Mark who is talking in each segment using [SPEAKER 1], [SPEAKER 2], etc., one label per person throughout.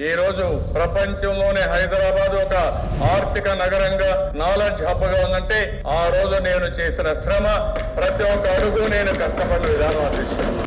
[SPEAKER 1] ఈ రోజు ప్రపంచంలోనే హైదరాబాద్ ఒక ఆర్థిక నగరంగా నాలెడ్జ్ హబ్గా ఉందంటే ఆ రోజు నేను చేసిన శ్రమ ప్రతి ఒక్క అడుగు నేను కష్టపడిన విధానం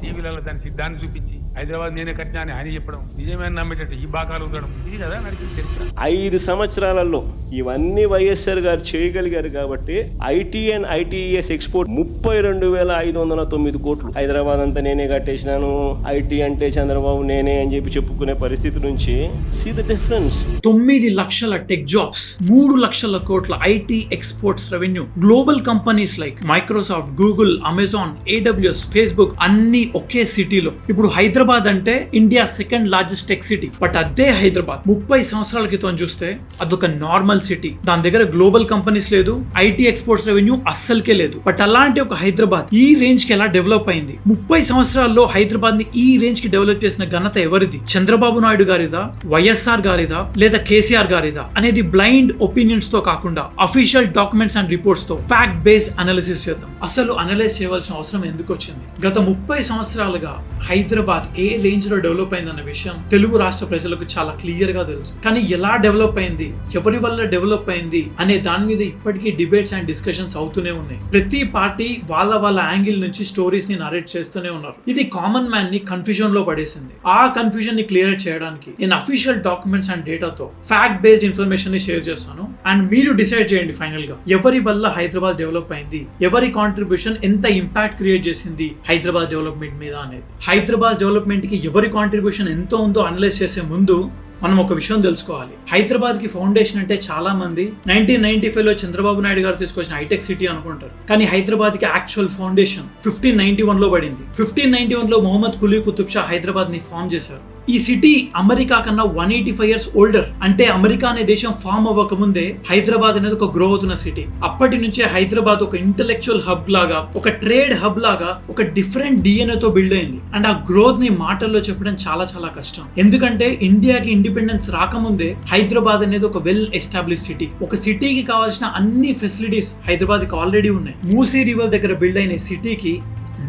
[SPEAKER 2] టీవీలలో దాని సిద్ధాన్ని చూపించి హైదరాబాద్ నేనే కట్టినా అని ఆయన చెప్పడం నిజమైన నమ్మేటట్టు ఈ బాకాలు ఉండడం ఇది కదా నడిచి చరిత్ర.
[SPEAKER 3] 5 సంవత్సరాలలో ఇవన్నీ వైఎస్ఆర్ గారు చేయగలిగారు కాబట్టి ఐటీ అండ్ ఐటీఎస్ ఎక్స్పోర్ట్ 32,509 కోట్లు. హైదరాబాద్ అంతా నేనే కట్టేసినాను, ఐటీ అంటే చంద్రబాబు నేనే అని చెప్పుకునే పరిస్థితి నుంచి సీ ద డిఫరెన్స్.
[SPEAKER 4] 9 లక్షల టెక్ జాబ్స్, 3 లక్షల కోట్ల IT exports revenue, global companies like Microsoft, Google, Amazon, AWS, Facebook అన్ని ఒకే సిటీలో. ఇప్పుడు హైదరాబాద్ అంటే India second largest tech city. But అదే హైదరాబాద్ 30 సంవత్సరాల క్రితం చూస్తే అదొక నార్మల్ సిటీ. దాని దగ్గర గ్లోబల్ కంపెనీస్ లేదు, ఐటీ ఎక్స్పోర్ట్స్ రెవెన్యూ అస్సలకే లేదు. బట్ అలాంటి ఒక హైదరాబాద్ ఈ రేంజ్ కి ఎలా డెవలప్ అయింది? 30 సంవత్సరాల్లో హైదరాబాద్ ని ఈ రేంజ్ కి డెవలప్ చేసిన ఘనత ఎవరిది? చంద్రబాబు నాయుడు గారిదా, వైఎస్ఆర్ గారిదా, లేదా కేసీఆర్ గారిదా అనేది బ్లైండ్ ఒపీనియన్స్ తో కాకుండా అఫీషియల్ డాక్యుమెంట్స్ అండ్ రిపోర్ట్స్ తో ఫ్యాక్ట్ బేస్డ్ అనాలిసిస్ చేద్దాం. అసలు అనలైజ్ చేయవలసిన అవసరం ఎందుకు వచ్చింది? గత 30 సంవత్సరాలుగా హైదరాబాద్ ఏ రేంజ్ లో డెవలప్ అయిందన్న విషయం తెలుగు రాష్ట్ర ప్రజలకు చాలా క్లియర్ గా తెలుసు. కానీ ఎలా డెవలప్ అయింది, ఎవరి వల్ల డెవలప్ అయింది అనే దాని మీద ఇప్పటికీ డిబేట్స్ అండ్ డిస్కషన్స్ అవుతూనే ఉన్నాయి. ప్రతి పార్టీ వాళ్ళ యాంగిల్ నుంచి స్టోరీస్ ని నరేట్ చేస్తూనే ఉన్నారు. ఇది కామన్ మ్యాన్ ని కన్ఫ్యూజన్ లో పడేసింది. ఆ కన్ఫ్యూజన్ ని క్లియర్ చేయడానికి నేను అఫీషియల్ డాక్యుమెంట్స్ అండ్ డేటాతో ఫ్యాక్ట్ బేస్డ్ ఇన్ఫర్మేషన్ ని షేర్ చేస్తాను. అండ్ మీరు డిసైడ్ చేయండి ఫైనల్ గా ఎవరి వల్ల హైదరాబాద్ డెవలప్ అయింది, ఎవరి కాంట్రిబ్యూషన్ ఎంత ఇంపాక్ట్ క్రియేట్ చేసింది హైదరాబాద్ డెవలప్మెంట్ మీద అనేది. హైదరాబాద్ డెవలప్మెంట్ కి ఎవరి కాంట్రిబ్యూషన్ ఎంత ఉందో అనలైజ్ చేసే ముందు మనం ఒక విషయం తెలుసుకోవాలి. హైదరాబాద్ కి ఫౌండేషన్ అంటే చాలా మంది 1995 లో చంద్రబాబు నాయుడు గారు తీసుకొచ్చిన హైటెక్ సిటీ అనుకుంటారు. కానీ హైదరాబాద్ కి యాక్చువల్ ఫౌండేషన్ 1591 లో పడింది. 1591 లో మొహమ్మద్ కులీ కుతుబ్ షా హైదరాబాద్ ని ఫామ్ చేశారు. ఈ సిటీ అమెరికా కన్నా 185 years ఓల్డర్. అంటే అమెరికా అనే దేశం ఫామ్ అవ్వక ముందే హైదరాబాద్ అనేది ఒక గ్రో అవుతున్న సిటీ. అప్పటి నుంచే హైదరాబాద్ ఒక ఇంటెలెక్చువల్ హబ్ లాగా, ఒక ట్రేడ్ హబ్ లాగా, ఒక డిఫరెంట్ DNA తో బిల్డ్ అయింది. అండ్ ఆ గ్రోత్ ని మాటల్లో చెప్పడం చాలా చాలా కష్టం. ఎందుకంటే ఇండియాకి ఇండిపెండెన్స్ రాకముందే హైదరాబాద్ అనేది ఒక వెల్ ఎస్టాబ్లిష్ సిటీ. ఒక సిటీకి కావాల్సిన అన్ని ఫెసిలిటీస్ హైదరాబాద్ కి ఆల్రెడీ ఉన్నాయి. మూసీ రివర్ దగ్గర బిల్డ్ అయిన సిటీకి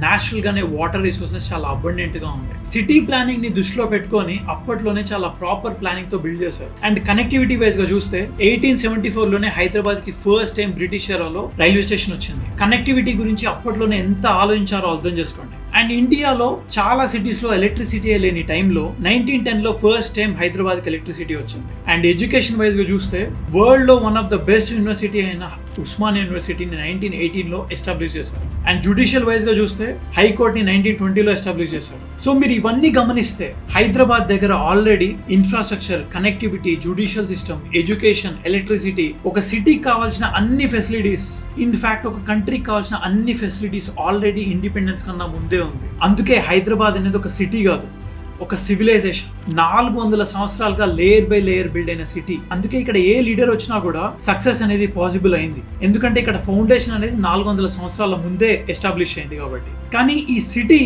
[SPEAKER 4] నేచురల్ గానే వాటర్ రిసోర్సెస్ చాలా అబండెంట్ గా ఉంటాయి. సిటీ ప్లానింగ్ ని దృష్టిలో పెట్టుకొని అప్పట్లోనే చాలా ప్రాపర్ ప్లానింగ్ తో బిల్డ్ చేశారు. అండ్ కనెక్టివిటీ వైజ్ గా చూస్తే 1874 లోనే హైదరాబాద్ కి ఫస్ట్ టైం బ్రిటిష్ ఎరాలో రైల్వే స్టేషన్ వచ్చింది. కనెక్టివిటీ గురించి అప్పట్లోనే ఎంత ఆలోచించారో అర్థం చేసుకోండి. అండ్ ఇండియాలో చాలా సిటీస్ లో ఎలక్ట్రిసిటీ లేని టైంలో 1910 లో ఫస్ట్ టైం హైదరాబాద్ కి ఎలక్ట్రిసిటీ వచ్చింది. అండ్ ఎడ్యుకేషన్ వైజ్ గా చూస్తే వరల్డ్ లో one of the best university అయిన ఉస్మానియా యూనివర్సిటీని 1918 లో ఎస్టాబ్లిష్ చేశారు. అండ్ జుడిషియల్ వైజ్ గా చూస్తే హైకోర్టుని 1920 లో ఎస్టాబ్లిష్ చేశారు. సో మీరు ఇవన్నీ గమనిస్తే హైదరాబాద్ దగ్గర already infrastructure, connectivity, judicial system, education, electricity, ఒక సిటీకి కావాల్సిన అన్ని ఫెసిలిటీస్, ఇన్ఫాక్ట్ ఒక కంట్రీకి కావాల్సిన అన్ని ఫెసిలిటీస్ ఆల్రెడీ ఇండిపెండెన్స్ కన్నా ముందే ఉంది. అందుకే హైదరాబాద్ అనేది ఒక సిటీ కాదు, ఒక సివిలైజేషన్. 400 సంవత్సరాలుగా లేయర్ బై లేయర్ బిల్డ్ అయిన సిటీ. అందుకే ఇక్కడ ఏ లీడర్ వచ్చినా కూడా సక్సెస్ అనేది పాసిబుల్ అయింది. ఎందుకంటే ఇక్కడ ఫౌండేషన్ అనేది 400 సంవత్సరాల ముందే ఎస్టాబ్లిష్ అయింది కాబట్టి. కానీ ఈ సిటీ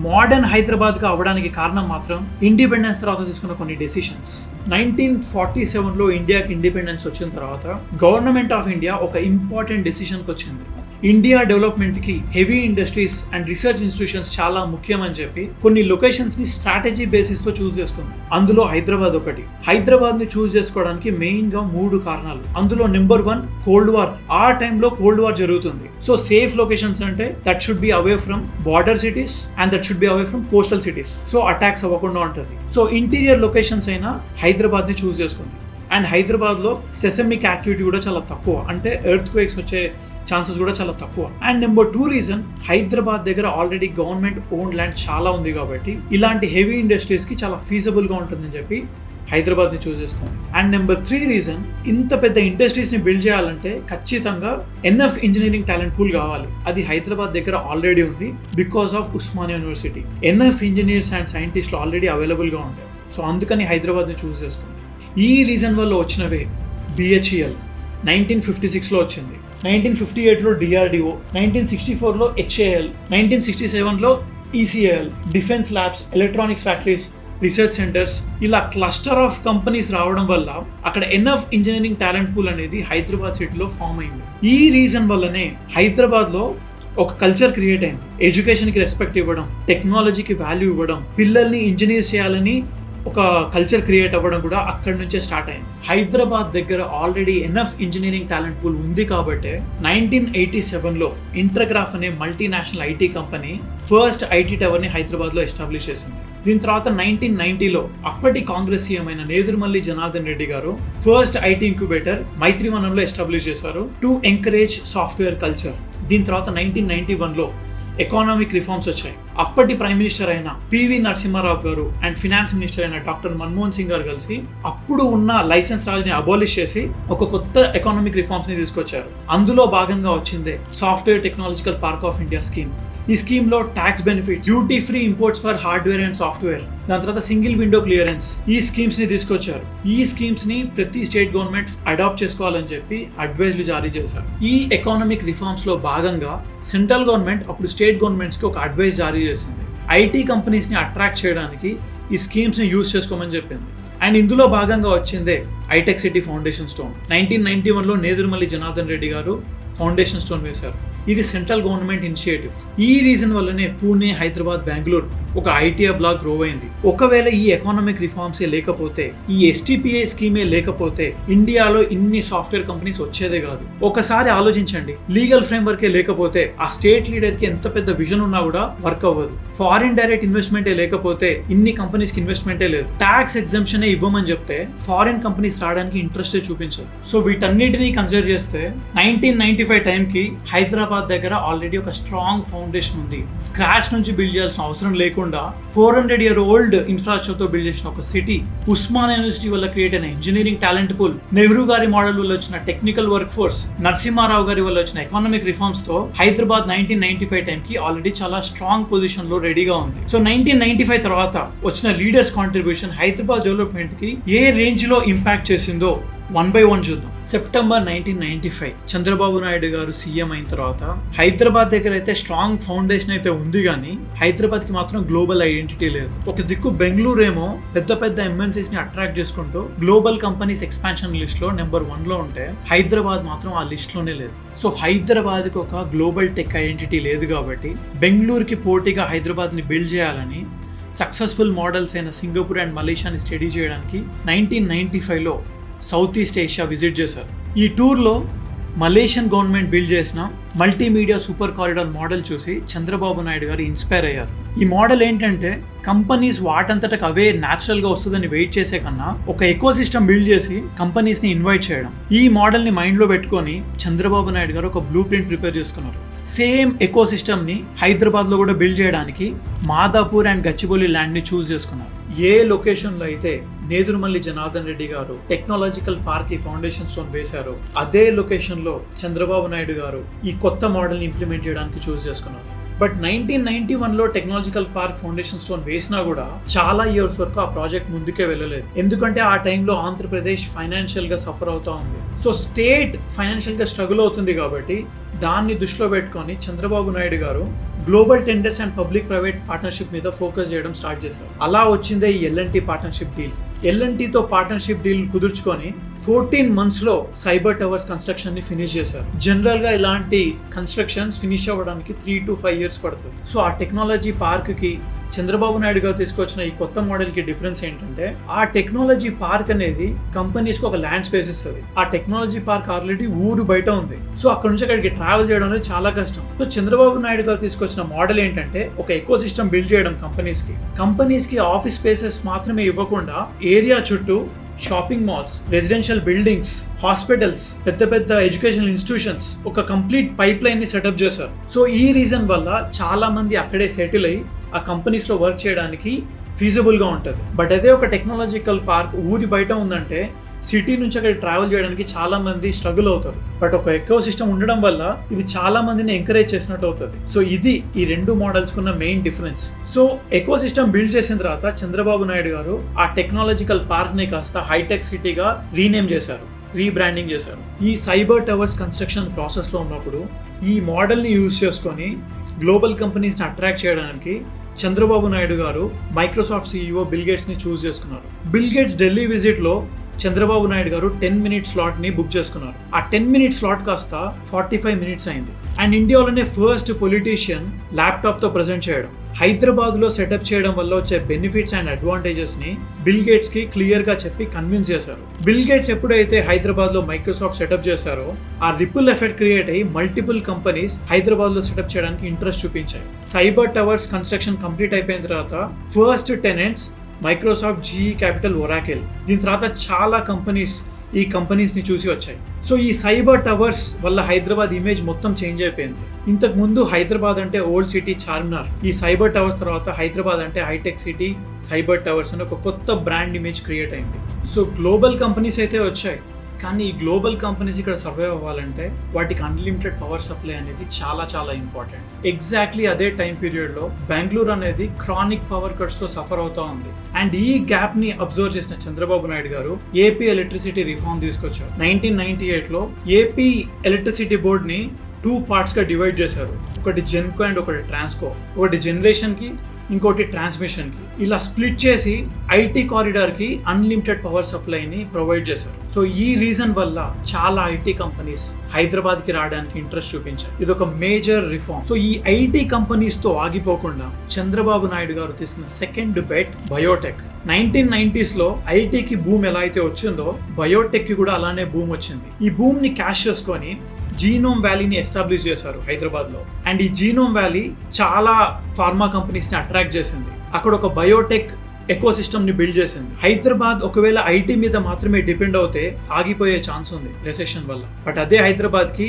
[SPEAKER 4] మోడర్న్ హైదరాబాద్ గా అవడానికి కారణం మాత్రం ఇండిపెండెన్స్ తర్వాత తీసుకున్న కొన్ని డెసిషన్స్. 1947 లో ఇండియాకి ఇండిపెండెన్స్ వచ్చిన తర్వాత గవర్నమెంట్ ఆఫ్ ఇండియా ఒక ఇంపార్టెంట్ డెసిషన్ కి వచ్చింది. ఇండియా డెవలప్మెంట్ కి heavy industries and research institutions చాలా ముఖ్యమని చెప్పి కొన్ని లొకేషన్స్ ని స్ట్రాటజీ బేసిస్ తో చూస్ చేసుకుంది. అందులో హైదరాబాద్ ఒకటి. హైదరాబాద్ ని చూస్ చేసుకోవడానికి మెయిన్ గా 3 కారణాలు. అందులో నెంబర్ 1 కోల్డ్ వార్. ఆ టైంలో కోల్డ్ వార్ జరుగుతుంది. సో సేఫ్ లొకేషన్స్ అంటే that should be away from border cities and that should be away from coastal cities. So attacks అవ్వకుండా ఉంటుంది. సో ఇంటీరియర్ లొకేషన్స్ అయినా హైదరాబాద్ ని చూస్ చేసుకుంది. అండ్ హైదరాబాద్ లో సెసమిక్ యాక్టివిటీ కూడా చాలా తక్కువ, అంటే ఎర్త్ క్వేక్స్ వచ్చే ఛాన్సెస్ కూడా చాలా తక్కువ. అండ్ నెంబర్ 2 రీజన్, హైదరాబాద్ దగ్గర ఆల్రెడీ గవర్నమెంట్ ఓన్డ్ ల్యాండ్ చాలా ఉంది కాబట్టి ఇలాంటి హెవీ ఇండస్ట్రీస్ కి చాలా ఫీజబుల్ గా ఉంటుందని చెప్పి హైదరాబాద్ ని చూస్ చేసుకోండి. అండ్ నెంబర్ 3 రీజన్, ఇంత పెద్ద ఇండస్ట్రీస్ ని బిల్డ్ చేయాలంటే ఖచ్చితంగా ఎన్ఎఫ్ ఇంజనీరింగ్ టాలెంట్ పూల్ కావాలి. అది హైదరాబాద్ దగ్గర ఆల్రెడీ ఉంది because of Osmania university. Enough engineers and సైంటిస్టులు ఆల్రెడీ అవైలబుల్ గా ఉంటారు. సో అందుకని హైదరాబాద్ ని చూస్ చేసుకోండి. ఈ రీజన్ వల్ల వచ్చినవే BHEL 1956 లో వచ్చింది, 1958 లో DRDO, 1964 లో HAL, 1967 లో ECAL, defence labs, electronics factories, research centres, ఇలా క్లస్టర్ ఆఫ్ కంపెనీస్ రావడం వల్ల అక్కడ ఎన్ఎఫ్ ఇంజనీరింగ్ టాలెంట్ పూల్ అనేది హైదరాబాద్ సిటీలో ఫామ్ అయింది. ఈ రీజన్ వల్లనే హైదరాబాద్ లో ఒక కల్చర్ క్రియేట్ అయింది. ఎడ్యుకేషన్కి రెస్పెక్ట్ ఇవ్వడం, టెక్నాలజీకి వాల్యూ ఇవ్వడం, పిల్లల్ని ఇంజనీర్స్ చేయాలని ఒక కల్చర్ క్రియేట్ అవ్వడం కూడా అక్కడి నుంచే స్టార్ట్ అయింది. హైదరాబాద్ దగ్గర already enough engineering talent pool ఉంది కాబట్టి 1987లో ఇంటర్గ్రాఫ్ అనే multinational IT company first IT tower ని హైదరాబాద్ లో ఎస్టాబ్లిష్ చేసింది. దీని తర్వాత 1990లో అప్పటి కాంగ్రెస్ సీఎం అయిన నేదురుమల్లి జనార్దన్ రెడ్డి గారు ఫస్ట్ ఐటీ ఇంక్యుబేటర్ మైత్రివనంలో ఎస్టాబ్లిష్ చేశారు టు ఎంకరేజ్ సాఫ్ట్వేర్ కల్చర్. దీని తర్వాత 1991లో ఎకానమిక్ రిఫార్మ్స్ వచ్చాయి. అప్పటి ప్రైమ్ మినిస్టర్ అయిన పివి నరసింహారావు గారు అండ్ ఫినాన్స్ మినిస్టర్ అయిన డాక్టర్ మన్మోహన్ సింగ్ గారు కలిసి అప్పుడు ఉన్న లైసెన్స్ రాజ్ని అబాలిష్ చేసి ఒక కొత్త ఎకానమిక్ రిఫార్మ్స్ ని తీసుకొచ్చారు. అందులో భాగంగా వచ్చిందే software technological park of India scheme. ఈ స్కీమ్ లో tax benefit, duty free imports for hardware and software, దాని తర్వాత సింగిల్ విండో క్లియరెన్స్, ఈ స్కీమ్స్ ని తీసుకొచ్చారు. ఈ స్కీమ్స్ ని ప్రతి స్టేట్ గవర్నమెంట్ అడాప్ట్ చేసుకోవాలని చెప్పి అడ్వైజ్లు జారీ చేశారు. ఈ ఎకానమిక్ రిఫార్మ్స్ లో భాగంగా సెంట్రల్ గవర్నమెంట్ అప్పుడు స్టేట్ గవర్నమెంట్స్ కి ఒక అడ్వైజ్ జారీ చేసింది. ఐటీ కంపెనీస్ ని అట్రాక్ట్ చేయడానికి ఈ స్కీమ్స్ ని యూజ్ చేసుకోమని చెప్పింది. అండ్ ఇందులో భాగంగా వచ్చిందే హైటెక్ సిటీ ఫౌండేషన్ స్టోన్. 1991లో నేదురుమల్లి జనార్దన్ రెడ్డి గారు ఫౌండేషన్ స్టోన్ వేశారు. ఇది సెంట్రల్ గవర్నమెంట్ ఇనిషియేటివ్. ఈ రీజన్ వల్లనే పూణే, హైదరాబాద్, బెంగళూరు ఒక ఐటీఐ బ్లాక్ గ్రో అయింది. ఒకవేళ ఈ ఎకానమిక్ రిఫార్మ్సే లేకపోతే, ఈ ఎస్టీపీఐ స్కీమే లేకపోతే ఇండియాలో ఇన్ని సాఫ్ట్వేర్ కంపెనీస్ వచ్చేదే కాదు. ఒకసారి ఆలోచించండి, లీగల్ ఫ్రేమ్వర్కే లేకపోతే ఆ స్టేట్ లీడర్ కి ఎంత పెద్ద విజన్ ఉన్నా కూడా వర్క్ అవ్వదు. ఫారిన్ డైరెక్ట్ ఇన్వెస్ట్మెంటే లేకపోతే ఇన్ని కంపెనీస్ కి ఇన్వెస్ట్మెంటే లేదు. ట్యాక్స్ ఎగ్జంప్షన్ ఇవ్వమని చెప్తే ఫారిన్ కంపెనీస్ రావడానికి ఇంట్రెస్టే చూపించదు. సో వీటన్నిటిని కన్సిడర్ చేస్తే 1995 టైంకి హైదరాబాద్ దగ్గర ఆల్రెడీ ఒక స్ట్రాంగ్ ఫౌండేషన్ ఉంది. స్క్రాచ్ నుంచి బిల్డ్ చేయాల్సిన అవసరం లేకుండా 400-year-old ఇన్ఫ్రాస్ట్రక్చర్ తో బిల్డ్ చేసిన ఒక సిటీ, ఉస్మానియా యూనివర్సిటీ వల్ల క్రియేట్ అయిన ఇంజనీరింగ్ టాలెంట్ పూల్, నెహ్రూ గారి మోడల్ వల్ల వచ్చిన టెక్నికల్ వర్క్ ఫోర్స్, నరసింహారావు గారి వల్ల వచ్చిన ఎకానమిక్ రిఫార్మ్స్ తో హైదరాబాద్ 1995 టైంకి ఆల్రెడీ చాలా స్ట్రాంగ్ పొజిషన్ లో రెడీగా ఉంది. సో 1995 తర్వాత వచ్చిన లీడర్స్ కాంట్రిబ్యూషన్ హైదరాబాద్ డెవలప్మెంట్ కి ఏ రేంజ్ లో ఇంపాక్ట్ చేసిందో 1 by 1 చూద్దాం. సెప్టెంబర్ 1995 చంద్రబాబు నాయుడు గారు సీఎం అయిన తర్వాత హైదరాబాద్ దగ్గర అయితే స్ట్రాంగ్ ఫౌండేషన్ అయితే ఉంది, కానీ హైదరాబాద్ కి మాత్రం గ్లోబల్ ఐడెంటిటీ లేదు. ఒక దిక్కు బెంగళూరు ఏమో పెద్ద పెద్ద ఎంఎన్సీస్ ని అట్రాక్ట్ చేసుకుంటూ గ్లోబల్ కంపెనీస్ ఎక్స్పాన్షన్ లిస్ట్ లో నెంబర్ 1 లో ఉంటే, హైదరాబాద్ మాత్రం ఆ లిస్ట్ లోనే లేదు. సో హైదరాబాద్ కి ఒక గ్లోబల్ టెక్ ఐడెంటిటీ లేదు కాబట్టి బెంగళూరుకి పోటీగా హైదరాబాద్ ని బిల్డ్ చేయాలని సక్సెస్ఫుల్ మోడల్స్ అయిన సింగపూర్ అండ్ మలేషియాని స్టడీ చేయడానికి 1995లో సౌత్ ఈస్ట్ ఏషియా విజిట్ చేశారు. ఈ టూర్లో మలేషియన్ గవర్నమెంట్ బిల్డ్ చేసిన మల్టీమీడియా సూపర్ కారిడార్ మోడల్ చూసి చంద్రబాబు నాయుడు గారు ఇన్స్పైర్ అయ్యారు. ఈ మోడల్ ఏంటంటే కంపెనీస్ వాటంతటకు అవే న్యాచురల్ గా వస్తుందని వెయిట్ చేసే కన్నా ఒక ఎకో సిస్టమ్ బిల్డ్ చేసి కంపెనీస్ ని ఇన్వైట్ చేయడం. ఈ మోడల్ ని మైండ్ లో పెట్టుకొని చంద్రబాబు నాయుడు గారు ఒక బ్లూ ప్రింట్ ప్రిపేర్ చేసుకున్నారు. సేమ్ ఎకో సిస్టమ్ ని హైదరాబాద్ లో కూడా బిల్డ్ చేయడానికి మాదాపూర్ అండ్ గచ్చిబౌలి ల్యాండ్ ని చూస్ చేసుకున్నారు. ఏ లొకేషన్ లో అయితే నేదురుమల్లి జనార్దన్ రెడ్డి గారు టెక్నాలజికల్ పార్క్ కి ఫౌండేషన్ స్టోన్ వేశారో, అదే లొకేషన్ లో చంద్రబాబు నాయుడు గారు ఈ కొత్త మోడల్ ని ఇంప్లిమెంట్ చేయడానికి చూస్ చేసుకున్నారు. బట్ 1991లో టెక్నాలజికల్ పార్క్ ఫౌండేషన్ స్టోన్ వేసినా కూడా చాలా ఇయర్స్ వరకు ఆ ప్రాజెక్ట్ ముందుకే వెళ్ళలేదు. ఎందుకంటే ఆ టైంలో ఆంధ్రప్రదేశ్ ఫైనాన్షియల్ గా సఫర్ అవుతా ఉంది. సో స్టేట్ ఫైనాన్షియల్ గా స్ట్రగుల్ అవుతుంది కాబట్టి దాన్ని దృష్టిలో పెట్టుకొని Chandrababu Naidu garu global tenders and public private partnership మీద ఫోకస్ చేయడం స్టార్ట్ చేశారు. అలా వచ్చిందే ఈ ఎల్ఎన్టీ పార్ట్నర్షిప్ డీల్. ఎల్ఎన్టీతో పార్ట్నర్షిప్ డీల్ కుదుర్చుకొని 14 months లో సైబర్ టవర్స్ కన్స్ట్రక్షన్ ని ఫినిష్ చేశారు. జనరల్ గా ఇలాంటి కన్స్ట్రక్షన్స్ ఫినిష్ అవ్వడానికి 3 to 5 years పడుతుంది. సో ఆ టెక్నాలజీ పార్క్ కి చంద్రబాబు నాయుడు గారు తీసుకొచ్చిన ఈ కొత్త మోడల్ కి డిఫరెన్స్ ఏంటంటే, ఆ టెక్నాలజీ పార్క్ అనేది కంపెనీస్ కి ఒక ల్యాండ్ స్పేస్ ఇస్తుంది. ఆ టెక్నాలజీ పార్క్ ఆల్రెడీ ఊరు బయట ఉంది. సో అక్కడ నుంచి అక్కడికి ట్రావెల్ చేయడం అనేది చాలా కష్టం. సో చంద్రబాబు నాయుడు గారు తీసుకొచ్చిన మోడల్ ఏంటంటే, ఒక ఎకో సిస్టమ్ బిల్డ్ చేయడం కంపెనీస్ కి ఆఫీస్ స్పేసెస్ మాత్రమే ఇవ్వకుండా ఏరియా చుట్టూ shopping malls, residential buildings, hospitals, పెద్ద పెద్ద ఎడ్యుకేషనల్ ఇన్స్టిట్యూషన్స్, ఒక కంప్లీట్ పైప్ లైన్ ని సెటప్ చేశారు. సో ఈ రీజన్ వల్ల చాలా మంది అక్కడే సెటిల్ అయ్యి ఆ కంపెనీస్ లో వర్క్ చేయడానికి ఫీజిబుల్ గా ఉంటుంది. బట్ అదే ఒక టెక్నాలజికల్ పార్క్ ఊరి బయట ఉందంటే సిటీ నుంచి అక్కడ ట్రావెల్ చేయడానికి చాలా మంది స్ట్రగుల్ అవుతారు. బట్ ఒక ఎకో సిస్టమ్ ఉండడం వల్ల ఇది చాలా మందిని ఎంకరేజ్ చేసినట్టు అవుతుంది. సో ఇది ఈ రెండు మోడల్స్ కున్న main difference. So eco system build చేసిన తర్వాత చంద్రబాబు నాయుడు గారు ఆ టెక్నాలజికల్ పార్క్ ని కాస్త హైటెక్ సిటీగా రీనేమ్ చేశారు, రీబ్రాండింగ్ చేశారు. ఈ సైబర్ టవర్స్ కన్స్ట్రక్షన్ ప్రాసెస్ లో ఉన్నప్పుడు ఈ మోడల్ ని యూజ్ చేసుకొని గ్లోబల్ కంపెనీస్ ని అట్రాక్ట్ చేయడానికి చంద్రబాబు నాయుడు గారు మైక్రోసాఫ్ట్ CEO బిల్ గేట్స్ ని చూస్ చేసుకున్నారు. బిల్ గేట్స్ ఢిల్లీ విజిట్ లో చంద్రబాబు నాయుడు గారు 10-minute స్లాట్ ని బుక్ చేసుకున్నారు. ఆ 10-minute స్లాట్ కాస్త 45 minutes అయింది. అండ్ ఇండియాలోనే ఫస్ట్ పొలిటీషియన్ ల్యాప్టాప్ తో ప్రెజెంట్ చేయడం, హైదరాబాద్ లో సెటప్ చేయడం వల్ల వచ్చే బెనిఫిట్స్ అండ్ అడ్వాంటేజెస్ ని బిల్ గేట్స్ కి క్లియర్ గా చెప్పి కన్విన్స్ చేశారు. బిల్ గేట్స్ ఎప్పుడైతే హైదరాబాద్ లో మైక్రోసాఫ్ట్ సెటప్ చేశారో ఆ రిపుల్ ఎఫెక్ట్ క్రియేట్ అయ్యి మల్టిపుల్ కంపెనీస్ హైదరాబాద్ లో సెటప్ చేయడానికి ఇంట్రెస్ట్ చూపించాయి. సైబర్ టవర్స్ కన్స్ట్రక్షన్ కంప్లీట్ అయిపోయిన తర్వాత first tenants Microsoft, GE Capital, Oracle. దీని తర్వాత చాలా కంపెనీస్ ఈ కంపెనీస్ ని చూసి వచ్చాయి. సో ఈ సైబర్ టవర్స్ వల్ల హైదరాబాద్ ఇమేజ్ మొత్తం చేంజ్ అయిపోయింది. ఇంతకు ముందు హైదరాబాద్ అంటే ఓల్డ్ సిటీ, చార్మినార్. ఈ సైబర్ టవర్స్ తర్వాత హైదరాబాద్ అంటే హైటెక్ సిటీ, సైబర్ టవర్స్ అని ఒక కొత్త బ్రాండ్ ఇమేజ్ క్రియేట్ అయింది. సో గ్లోబల్ కంపెనీస్ అయితే వచ్చాయి, కానీ ఈ గ్లోబల్ కంపెనీస్ ఇక్కడ సర్వైవ్ అవ్వాలంటే వాటికి అన్లిమిటెడ్ పవర్ సప్లై అనేది చాలా చాలా ఇంపార్టెంట్. ఎగ్జాక్ట్లీ అదే టైం పీరియడ్ లో బెంగళూరు అనేది క్రానిక్ పవర్ కట్స్ తో సఫర్ అవుతా ఉంది. అండ్ ఈ గ్యాప్ ని అబ్జర్వ్ చేసిన చంద్రబాబు నాయుడు గారు ఏపీ ఎలక్ట్రిసిటీ రిఫార్మ్ తీసుకొచ్చారు. 1998 లో ఏపీ ఎలక్ట్రిసిటీ బోర్డ్ ని 2 parts గా డివైడ్ చేశారు. ఒకటి జెన్కో అండ్ ఒకటి ట్రాన్స్కో. ఒకటి జనరేషన్ కి, ఇంకోటి ట్రాన్స్మిషన్ కి. ఇలా స్ప్లిట్ చేసి ఐటీ కారిడార్ కి అన్లిమిటెడ్ పవర్ సప్లైని ప్రొవైడ్ చేశారు. సో ఈ రీజన్ వల్ల చాలా ఐటీ కంపెనీస్ హైదరాబాద్ కి రావడానికి ఇంట్రెస్ట్ చూపించారు. ఇది ఒక మేజర్ రిఫార్మ్. సో ఈ ఐటీ కంపెనీస్ తో ఆగిపోకుండా చంద్రబాబు నాయుడు గారు తీసుకున్న సెకండ్ బెట్ బయోటెక్. 1990s లో ఐటీకి బూమ్ ఎలా అయితే వచ్చిందో బయోటెక్ కి కూడా అలానే బూమ్ వచ్చింది. ఈ బూమ్ ని క్యాష్ చేసుకొని జీనోమ్ వ్యాలీని ఎస్టాబ్లిష్ చేశారు హైదరాబాద్ లో. అండ్ ఈ జీనోమ్ వ్యాలీ చాలా ఫార్మా కంపెనీస్ ని అట్రాక్ట్ చేసింది. అక్కడ ఒక బయోటెక్ ఎకో సిస్టమ్ ని బిల్డ్ చేసింది. హైదరాబాద్ ఒకవేళ ఐటీ మీద మాత్రమే డిపెండ్ అవుతే ఆగిపోయే ఛాన్స్ ఉంది రెసెషన్ వల్ల. బట్ అదే హైదరాబాద్ కి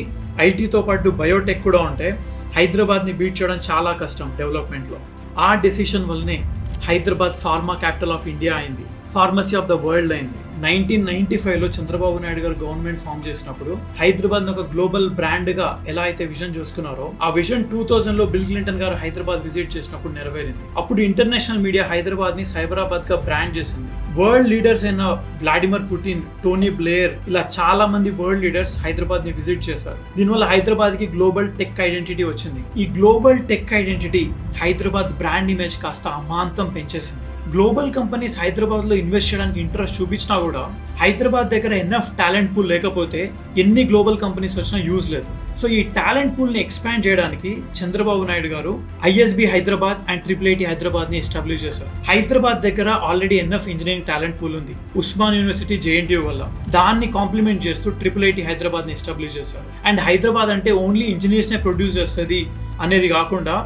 [SPEAKER 4] ఐటీతో పాటు బయోటెక్ కూడా ఉంటే హైదరాబాద్ ని బీట్ చేయడం చాలా కష్టం డెవలప్మెంట్ లో. ఆ డెసిషన్ వల్లనే Hyderabad pharma capital of India అయింది, ఫార్మసీ ఆఫ్ ద వరల్డ్ అయింది. 1995 లో చంద్రబాబు నాయుడు గారు గవర్నమెంట్ ఫామ్ చేసినప్పుడు హైదరాబాద్ ఒక గ్లోబల్ బ్రాండ్ గా ఎలా అయితే విజన్ చూసుకున్నారో ఆ విజన్ 2000 లో బిల్ క్లింటన్ గారు హైదరాబాద్ విజిట్ చేసినప్పుడు నెరవేరింది. అప్పుడు ఇంటర్నేషనల్ మీడియా హైదరాబాద్ ని సైబరాబాద్ గా బ్రాండ్ చేసింది. వరల్డ్ లీడర్స్ అయిన వ్లాడిమిర్ పుటిన్, టోనీ బ్లేయర్, ఇలా చాలా మంది వరల్డ్ లీడర్స్ హైదరాబాద్ ని విజిట్ చేశారు. దీనివల్ల హైదరాబాద్ కి గ్లోబల్ టెక్ ఐడెంటిటీ వచ్చింది. ఈ global tech identity Hyderabad brand image కాస్త అమాంతం పెంచేసింది. గ్లోబల్ కంపెనీస్ హైదరాబాద్ లో ఇన్వెస్ట్ చేయడానికి ఇంట్రెస్ట్ చూపించినా కూడా హైదరాబాద్ దగ్గర ఎనఫ్ టాలెంట్ పూల్ లేకపోతే ఎన్ని గ్లోబల్ కంపెనీస్ వచ్చినా యూజ్ లేదు. సో ఈ టాలెంట్ పూల్ ని ఎక్స్పాండ్ చేయడానికి చంద్రబాబు నాయుడు గారు ISB Hyderabad and IIIT Hyderabad ని ఎస్టాబ్లిష్ చేశారు. హైదరాబాద్ దగ్గర already enough engineering talent pool ఉంది ఉస్మాన్ యూనివర్సిటీ, JNTU వల్ల. దాన్ని కాంప్లిమెంట్ చేస్తూ IIIT హైదరాబాద్ ని ఎస్టాబ్లిష్ చేశారు. అండ్ హైదరాబాద్ అంటే ఓన్లీ ఇంజనీర్స్ నే ప్రొడ్యూస్ చేస్తుంది అనేది కాకుండా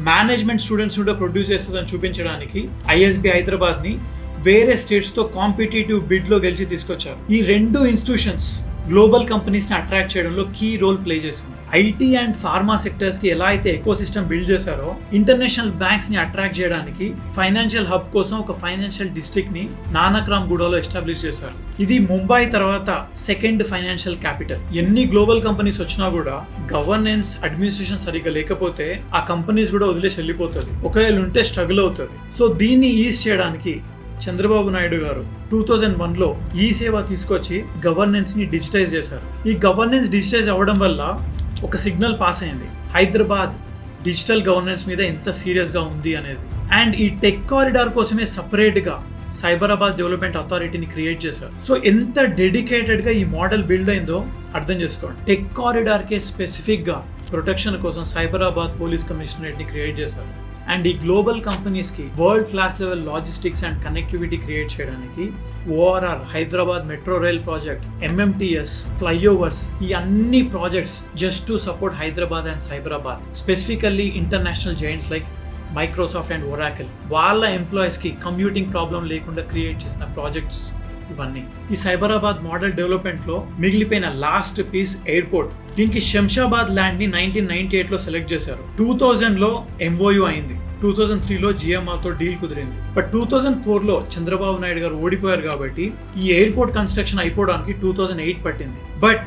[SPEAKER 4] మేనేజ్మెంట్ స్టూడెంట్స్ కూడా ప్రొడ్యూస్ చేస్తుందని చూపించడానికి ISB హైదరాబాద్ ని వేరే స్టేట్స్ తో కాంపిటేటివ్ బిడ్ లో గెలిచి తీసుకొచ్చారు. ఈ 2 ఇన్స్టిట్యూషన్స్ గ్లోబల్ కంపెనీస్ ని అట్రాక్ట్ చేయడంలో కీ రోల్ ప్లే చేసింది. ఐటీ అండ్ ఫార్మా సెక్టర్స్ కి ఎలా అయితే ఎకో సిస్టమ్ బిల్డ్ చేశారో ఇంటర్నేషనల్ బ్యాంక్స్ ని అట్రాక్ట్ చేయడానికి ఫైనాన్షియల్ హబ్ కోసం ఒక ఫైనాన్షియల్ డిస్ట్రిక్ట్ ని నానక్రామ్ గూడలో ఎస్టాబ్లిష్ చేశారు. ఇది ముంబై తర్వాత సెకండ్ ఫైనాన్షియల్ క్యాపిటల్. ఎన్ని గ్లోబల్ కంపెనీస్ వచ్చినా కూడా గవర్నెన్స్, అడ్మినిస్ట్రేషన్ సరిగ్గా లేకపోతే ఆ కంపెనీస్ కూడా వదిలేసి వెళ్ళిపోతుంది, ఒకవేళ ఉంటే స్ట్రగుల్ అవుతుంది. సో దీన్ని ఈజ్ చేయడానికి చంద్రబాబు నాయుడు గారు 2001 లో ఈ సేవ తీసుకొచ్చి గవర్నెన్స్ ని డిజిటైజ్ చేశారు. ఈ గవర్నెన్స్ డిజిటైజ్ అవ్వడం వల్ల ఒక సిగ్నల్ పాస్ అయింది, హైదరాబాద్ డిజిటల్ గవర్నెన్స్ మీద ఎంత సీరియస్ గా ఉంది అనేది. అండ్ ఈ టెక్ కారిడార్ కోసమే సపరేట్ గా సైబరాబాద్ డెవలప్మెంట్ అథారిటీని క్రియేట్ చేశారు. సో ఎంత డెడికేటెడ్ గా ఈ మోడల్ బిల్డ్ అయిందో అర్థం చేసుకోండి. టెక్ కారిడార్ కే స్పెసిఫిక్ గా ప్రొటెక్షన్ కోసం సైబరాబాద్ పోలీస్ కమిషనరేట్ ని క్రియేట్ చేశారు. అండ్ ఈ గ్లోబల్ కంపెనీస్ కి world class level logistics and connectivity create చేయడానికి ORR, Hyderabad metro rail project, MMTS, flyovers, ఈ అన్ని projects just to support Hyderabad and Cyberabad. Specifically international Giants like Microsoft and Oracle వాళ్ళ employees కి commuting problem లేకుండా create చేసిన projects ఇవన్నీ. ఈ సైబరాబాద్ మోడల్ డెవలప్మెంట్ లో మిగిలిపోయిన లాస్ట్ పీస్ ఎయిర్పోర్ట్. దీనికి శంషాబాద్ ల్యాండ్ ని 1998 లో సెలెక్ట్ చేశారు. 2000 లో MOU అయింది. 2003 లో GMR తో డీల్ కుదిరింది. బట్ 2004 లో చంద్రబాబు నాయుడు గారు ఓడిపోయారు కాబట్టి ఈ ఎయిర్పోర్ట్ కన్స్ట్రక్షన్ అయిపోవడానికి 2008 పట్టింది. బట్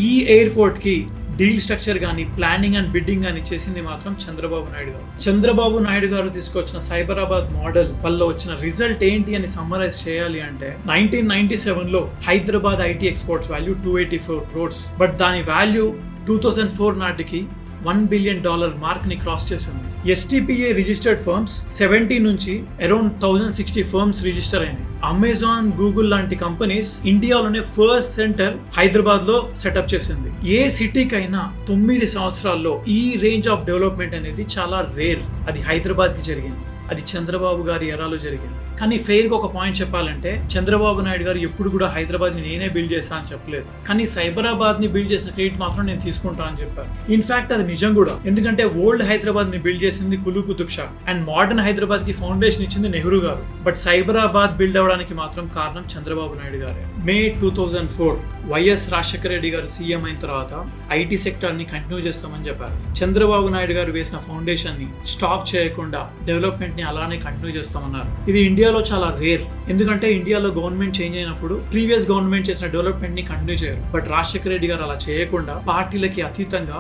[SPEAKER 4] ఈ ఎయిర్పోర్ట్ కి డీల్ స్ట్రక్చర్ కానీ, ప్లానింగ్ అండ్ బిడ్డింగ్ కానీ చేసింది మాత్రం చంద్రబాబు నాయుడు గారు. చంద్రబాబు నాయుడు గారు తీసుకొచ్చిన సైబరాబాద్ మోడల్ వల్ల వచ్చిన రిజల్ట్ ఏంటి అని సమ్మరైజ్ చేయాలి అంటే 1997 లో Hyderabad IT exports value 284 crores. But దాని వాల్యూ 2004 నాటికి $1 billion మార్క్ ని క్రాస్ చేసింది. STPA రిజిస్టర్డ్ ఫర్మ్స్ 70 నుంచి అరౌండ్ 1060 ఫర్మ్స్ రిజిస్టర్ అయినాయి. అమెజాన్, గూగుల్ లాంటి కంపెనీస్ ఇండియాలోనే ఫస్ట్ సెంటర్ హైదరాబాద్ లో సెటప్ చేసింది. ఏ సిటీకైనా 9 సంవత్సరాల్లో ఈ రేంజ్ ఆఫ్ డెవలప్మెంట్ అనేది చాలా రేర్. అది హైదరాబాద్ కి జరిగింది. అది చంద్రబాబు గారి ఎరాలో జరిగింది. కానీ ఫెయిర్ గా ఒక పాయింట్ చెప్పాలంటే చంద్రబాబు నాయుడు గారు ఎప్పుడు కూడా హైదరాబాద్ ని నేనే బిల్డ్ చేశా అని చెప్పలేదు. కానీ సైబరాబాద్ ని బిల్డ్ చేసిన క్రెడిట్ మాత్రం నేను తీసుకుంటా అని చెప్పారు. ఇన్ఫాక్ట్ అది నిజం కూడా. ఎందుకంటే ఓల్డ్ హైదరాబాద్ ని బిల్డ్ చేసింది కులూ కుతుబ్ షా అండ్ మోడర్న్ హైదరాబాద్ కి ఫౌండేషన్ ఇచ్చింది నెహ్రూ గారు. బట్ సైబరాబాద్ బిల్డ్ అవడానికి మాత్రం కారణం చంద్రబాబు నాయుడు గారే. మే 2004 వైఎస్ రాజశేఖర రెడ్డి గారు సీఎం అయిన తర్వాత ఐటీ సెక్టర్ ని కంటిన్యూ చేస్తామని చెప్పారు. చంద్రబాబు నాయుడు గారు వేసిన ఫౌండేషన్ ని స్టాప్ చేయకుండా డెవలప్మెంట్ ని అలానే కంటిన్యూ చేస్తామన్నారు. ఇది ఇండియాలో చాలా రేర్. ఎందుకంటే ఇండియాలో గవర్నమెంట్ చేంజ్ అయినప్పుడు ప్రీవియస్ గవర్నమెంట్ చేసిన డెవలప్మెంట్ ని కంటిన్యూ చేయరు. బట్ రాజశేఖర రెడ్డి గారు అలా చేయకుండా పార్టీలకి అతీతంగా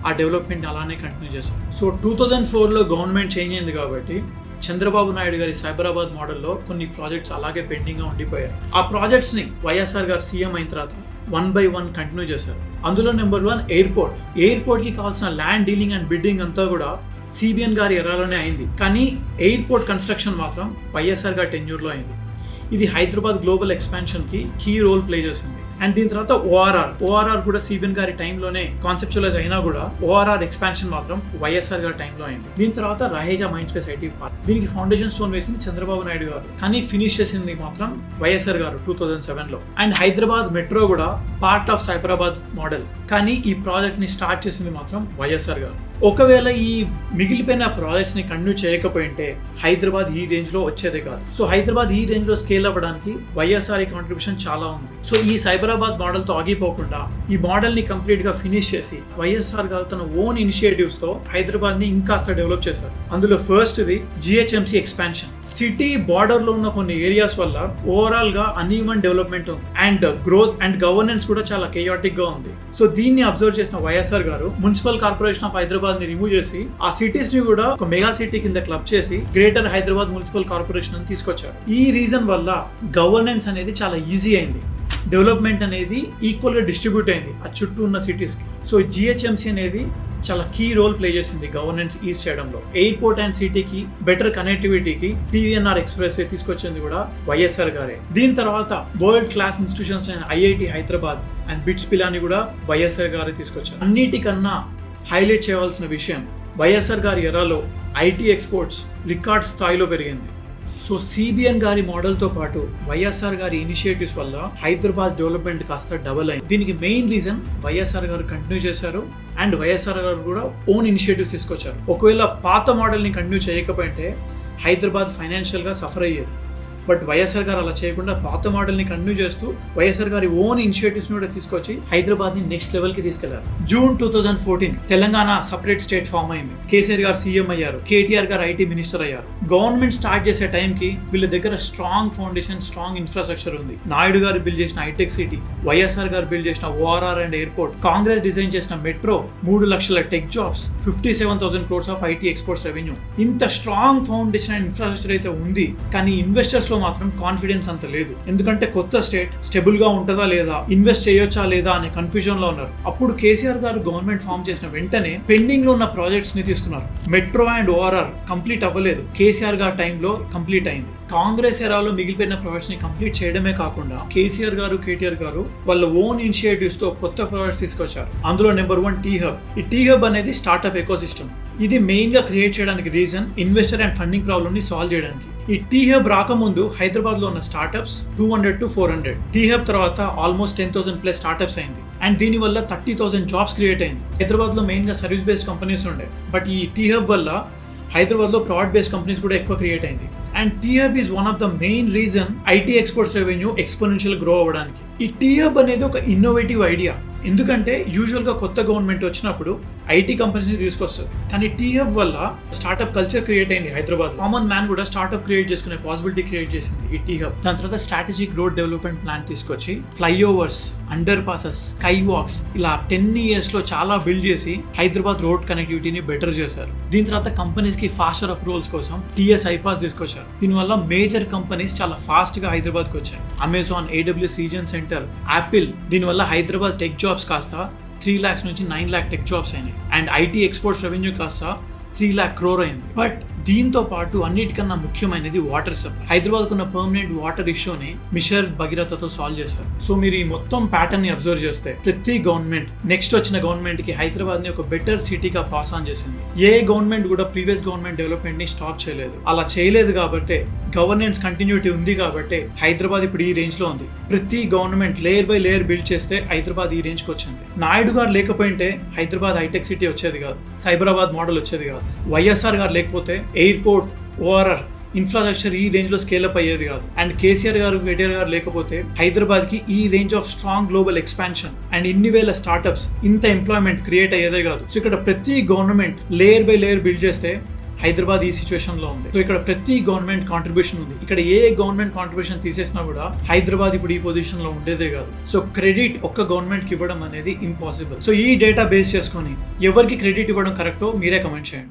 [SPEAKER 4] ఆ డెవలప్మెంట్ అలానే కంటిన్యూ చేశారు. సో 2004లో గవర్నమెంట్ చేంజ్ అయింది కాబట్టి చంద్రబాబు నాయుడు గారి సైబరాబాద్ మోడల్లో కొన్ని ప్రాజెక్ట్స్ అలాగే పెండింగ్ గా ఉండిపోయాయి. ఆ ప్రాజెక్ట్స్ ని వైఎస్ఆర్ గారు సీఎం అయిన తర్వాత 1 by 1 కంటిన్యూ చేశారు. అందులో నెంబర్ 1 ఎయిర్పోర్ట్ కి కావాల్సిన ల్యాండ్ డీలింగ్ అండ్ బిడ్డింగ్ అంతా కూడా CBN గారి ఎరాలోనే అయింది. కానీ ఎయిర్పోర్ట్ కన్స్ట్రక్షన్ మాత్రం వైఎస్ఆర్ గారి టెన్యూర్లో అయింది. ఇది హైదరాబాద్ గ్లోబల్ ఎక్స్పాన్షన్ కి కీ రోల్ ప్లే చేసింది. అండ్ దీని తర్వాత ఓఆర్ఆర్ కూడా CBN గారి టైంలోనే కాన్సెప్చువలైజ్ అయినా కూడా ఓఆర్ఆర్ ఎక్స్పాన్షన్ మాత్రం వైఎస్ఆర్ గారి టైంలో అయింది. దీని తర్వాత Raheja mind space IT park, దీనికి ఫౌండేషన్ స్టోన్ వేసింది చంద్రబాబు నాయుడు గారు, కానీ ఫినిష్ చేసింది మాత్రం వైఎస్ఆర్ గారు 2007లో. అండ్ హైదరాబాద్ మెట్రో కూడా పార్ట్ ఆఫ్ సైబరాబాద్ మోడల్, కానీ ఈ ప్రాజెక్ట్ ని స్టార్ట్ చేసింది మాత్రం వైఎస్ఆర్ గారు. ఒకవేళ ఈ మిగిలిపోయిన ప్రాజెక్ట్స్ ని కంటిన్యూ చేయకపోయింటే హైదరాబాద్ ఈ రేంజ్ లో వచ్చేదే కాదు. సో హైదరాబాద్ ఈ రేంజ్ లో స్కేల్ అవ్వడానికి వైఎస్ఆర్ కాంట్రిబ్యూషన్ చాలా ఉంది. సో ఈ సైబరాబాద్ మోడల్ తో ఆగిపోకుండా ఈ మోడల్ ని కంప్లీట్ గా ఫినిష్ చేసి వైఎస్ఆర్ గారు తన ఓన్ ఇనిషియేటివ్స్ తో హైదరాబాద్ ని ఇంకాస్త డెవలప్ చేశారు. అందులో first the GHMC expansion. City border లో ఉన్న కొన్ని ఏరియాస్ వల్ల ఓవరాల్ గా అన్ఈవెన్ డెవలప్మెంట్ ఉంది అండ్ గ్రోత్ అండ్ గవర్నెన్స్ కూడా చాలా కేయాటిక్ గా ఉంది. సో దీన్ని అబ్జర్వ్ చేసిన వైఎస్ఆర్ గారు మున్సిపల్ కార్పొరేషన్ ఆఫ్ హైదరాబాద్ ని రిమూవ్ చేసి ఆ సిటీస్ ని కూడా ఒక మెగా సిటీ కింద క్లబ్ చేసి గ్రేటర్ హైదరాబాద్ మున్సిపల్ కార్పొరేషన్ అని తీసుకొచ్చారు. ఈ రీజన్ వల్ల గవర్నెన్స్ అనేది చాలా ఈజీ అయింది. డెవలప్మెంట్ అనేది ఈక్వల్ గా డిస్ట్రిబ్యూట్ అయింది ఆ చుట్టూ ఉన్న సిటీస్ కి. సో GHMC అనేది చాలా కీ రోల్ ప్లే చేసింది గవర్నెన్స్ ఈజ్ చేయడంలో. ఎయిర్పోర్ట్ అండ్ సిటీకి బెటర్ కనెక్టివిటీకి PVNR ఎక్స్ప్రెస్ వే తీసుకొచ్చింది కూడా వైఎస్ఆర్ గారే. దీని తర్వాత వరల్డ్ క్లాస్ ఇన్స్టిట్యూషన్స్ అయిన IIT Hyderabad and bits Pilani కూడా వైఎస్ఆర్ గారే తీసుకొచ్చారు. అన్నిటికన్నా హైలైట్ చేయవలసిన విషయం, వైఎస్ఆర్ గారి ఎరాలో IT ఎక్స్పోర్ట్స్ రికార్డ్ స్థాయిలో పెరిగింది. సో CBN గారి మోడల్తో పాటు వైఎస్ఆర్ గారి ఇనిషియేటివ్స్ వల్ల హైదరాబాద్ డెవలప్మెంట్ కాస్త డబల్ అయింది. దీనికి మెయిన్ రీజన్ వైఎస్ఆర్ గారు కంటిన్యూ చేశారు అండ్ వైఎస్ఆర్ గారు కూడా ఓన్ ఇనిషియేటివ్స్ తీసుకొచ్చారు. ఒకవేళ పాత మోడల్ని కంటిన్యూ చేయకపోతే హైదరాబాద్ ఫైనాన్షియల్ గా సఫర్ అయ్యేది. బట్ వైఎస్ఆర్ గారు అలా చేయకుండా పాత మోడల్ని కంటిన్యూ చేస్తూ వైఎస్ఆర్ గారి ఓన్ ఇనిషియేటివ్స్ కూడా తీసుకొచ్చి హైదరాబాద్ ని నెక్స్ట్ లెవెల్ కి తీసుకెళ్లారు. June 2014 Telangana separate state form అయింది. కేసీఆర్ గారు సీఎం అయ్యారు, KTR గారు IT మినిస్టర్ అయ్యారు. గవర్నమెంట్ స్టార్ట్ చేసే టైంకి వీళ్ళ దగ్గర స్ట్రాంగ్ ఫౌండేషన్, స్ట్రాంగ్ ఇన్ఫ్రాస్ట్రక్చర్ ఉంది. నాయుడు గారు బిల్డ్ చేసిన హైటెక్ సిటీ, వైఎస్ఆర్ గారు బిల్డ్ చేసిన ORR and airport, Congress design చేసిన మెట్రో, 3 లక్షల tech jobs, 57,000 crores of IT exports revenue. ఇంత స్ట్రాంగ్ ఫౌండేషన్ అండ్ ఇన్ఫ్రాస్ట్రక్చర్ అయితే ఉంది, కానీ ఇన్వెస్టర్స్ లో మాత్రం కాన్ఫిడెన్స్ అంత లేదు. ఎందుకంటే కొత్త స్టేట్ స్టేబుల్ గా ఉంటుందా లేదా, ఇన్వెస్ట్ చేయొచ్చా లేదా అనే కన్ఫ్యూజన్ లో ఉన్నారు. అప్పుడు కేసీఆర్ గారు గవర్నమెంట్ ఫామ్ చేసిన వెంటనే పెండింగ్ లో ఉన్న ప్రాజెక్ట్స్ ని తీసుకున్నారు. మెట్రో అండ్ ORR కంప్లీట్ అవ్వలేదు, కేసీఆర్ గారి టైంలో కంప్లీట్ అయింది. కాంగ్రెస్ ఎరాలో మిగిలిపోయిన ప్రాజెక్ట్స్ ని కంప్లీట్ చేయడమే కాకుండా కేసీఆర్ గారు, KTR గారు వాళ్ళ ఓన్ ఇనిషియేటివ్స్ తో కొత్త ప్రాజెక్ట్స్ తీసుకొచ్చారు. అందులో నెంబర్ 1 T-Hub. ఈ T-Hub అనేది స్టార్ట్అప్ ఎకోసిస్టమ్. ఇది మెయిన్ గా క్రియేట్ చేయడానికి reason investor and funding problem ని సాల్వ్ చేయడానికి. ఈ T-Hub రాకముందు హైదరాబాద్ లో ఉన్న స్టార్ట్అప్స్ 200 to 400. T-Hub తర్వాత ఆల్మోస్ట్ 10,000+ స్టార్ట్అప్స్ అయింది అండ్ దీని వల్ల 30,000 జాబ్స్ క్రియేట్ అయింది. హైదరాబాద్ లో మెయిన్ గా సర్వీస్ బేస్డ్ కంపెనీస్ ఉండే, బట్ ఈ T-Hub వల్ల హైదరాబాద్ లో ప్రోడక్ట్ బేస్డ్ కంపెనీస్ కూడా ఎక్కువ క్రియేట్ అయింది. And T-Hub is one of the main reason IT exports revenue exponential grow అవ్వడానికి. ఈ T-Hub అనేది ఒక ఇన్నోవేటివ్ ఐడియా. ఎందుకంటే యూజువల్ గా కొత్త గవర్నమెంట్ వచ్చినప్పుడు IT కంపెనీస్ తీసుకొస్తారు, కానీ T-Hub వల్ల స్టార్ట్అప్ కల్చర్ క్రియేట్ అయింది హైదరాబాద్. కామన్ మ్యాన్ కూడా స్టార్ట్అప్ క్రియేట్ చేసుకునే పాసిబిలిటీ క్రియేట్ చేసింది ఈ T-Hub. దాని తర్వాత స్ట్రాటజిక్ రోడ్ డెవలప్మెంట్ ప్లాన్ తీసుకొచ్చి flyovers, underpasses, skywalks ఇలా 10 years లో చాలా బిల్డ్ చేసి హైదరాబాద్ రోడ్ కనెక్టివిటీని బెటర్ చేశారు. దీని తర్వాత కంపెనీస్ కి ఫాస్టర్ అప్రూవల్స్ కోసం TS ఐపాస్ తీసుకొచ్చారు. దీనివల్ల మేజర్ కంపెనీస్ చాలా ఫాస్ట్ గా హైదరాబాద్ కి వచ్చాయి. Amazon, AWS reason centre, Apple. దీనివల్ల హైదరాబాద్ టెక్ జాబ్స్ కాస్త 3 lakhs నుంచి 9 lakh టెక్ జాబ్స్ అయినాయి. అండ్ ఐటీ ఎక్స్పోర్ట్స్ రెవెన్యూ కాస్త 3 lakh crore అయింది. బట్ దీంతో పాటు అన్నిటికన్నా ముఖ్యమైనది వాటర్ సప్లై. హైదరాబాద్ ఉన్న పర్మనెంట్ వాటర్ ఇష్యూని మిషన్ భగీరథతో సాల్వ్ చేశారు. సో మీరు ఈ మొత్తం ప్యాటర్న్ ని అబ్జర్వ్ చేస్తే ప్రతి గవర్నమెంట్ నెక్స్ట్ వచ్చిన గవర్నమెంట్ కి హైదరాబాద్ ని ఒక బెటర్ సిటీగా పాస్ ఆన్ చేసింది. ఏ గవర్నమెంట్ కూడా ప్రీవియస్ గవర్నమెంట్ డెవలప్మెంట్ ని స్టాప్ చేయలేదు. అలా చేయలేదు కాబట్టి గవర్నెన్స్ కంటిన్యూటీ ఉంది కాబట్టి హైదరాబాద్ ఇప్పుడు ఈ రేంజ్ లో ఉంది. ప్రతి government layer by layer build చేస్తే హైదరాబాద్ ఈ రేంజ్ కి వచ్చింది. నాయుడు గారు లేకపోయింటే హైదరాబాద్ హైటెక్ సిటీ వచ్చేది కాదు, సైబరాబాద్ మోడల్ వచ్చేది కాదు. వైఎస్ఆర్ గారు లేకపోతే ఎయిర్పోర్ట్, ఓఆర్ఆర్, ఇన్ఫ్రాస్ట్రక్చర్ ఈ రేంజ్ లో స్కేల్ అప్ అయ్యేది కాదు. అండ్ కేసీఆర్ గారు, కేటీఆర్ గారు లేకపోతే హైదరాబాద్ కి ఈ range of strong global expansion and ఇన్ని వేల స్టార్ట్అప్స్, ఇంత ఎంప్లాయ్మెంట్ క్రియేట్ అయ్యేదే కాదు. సో ఇక్కడ ప్రతి government layer by layer build చేస్తే హైదరాబాద్ ఈ సిచ్యువేషన్ లో ఉంది. సో ఇక్కడ ప్రతి గవర్నమెంట్ కాంట్రిబ్యూషన్ ఉంది. ఇక్కడ ఏ గవర్నమెంట్ కాంట్రిబ్యూషన్ తీసేసినా కూడా హైదరాబాద్ ఇప్పుడు ఈ పొజిషన్ లో ఉండేదే కాదు. సో క్రెడిట్ ఒక్క గవర్నమెంట్ కి ఇవ్వడం అనేది ఇంపాసిబుల్. సో ఈ డేటా బేస్ చేసుకొని ఎవరికి క్రెడిట్ ఇవ్వడం కరెక్టో మీరే కమెంట్ చేయండి.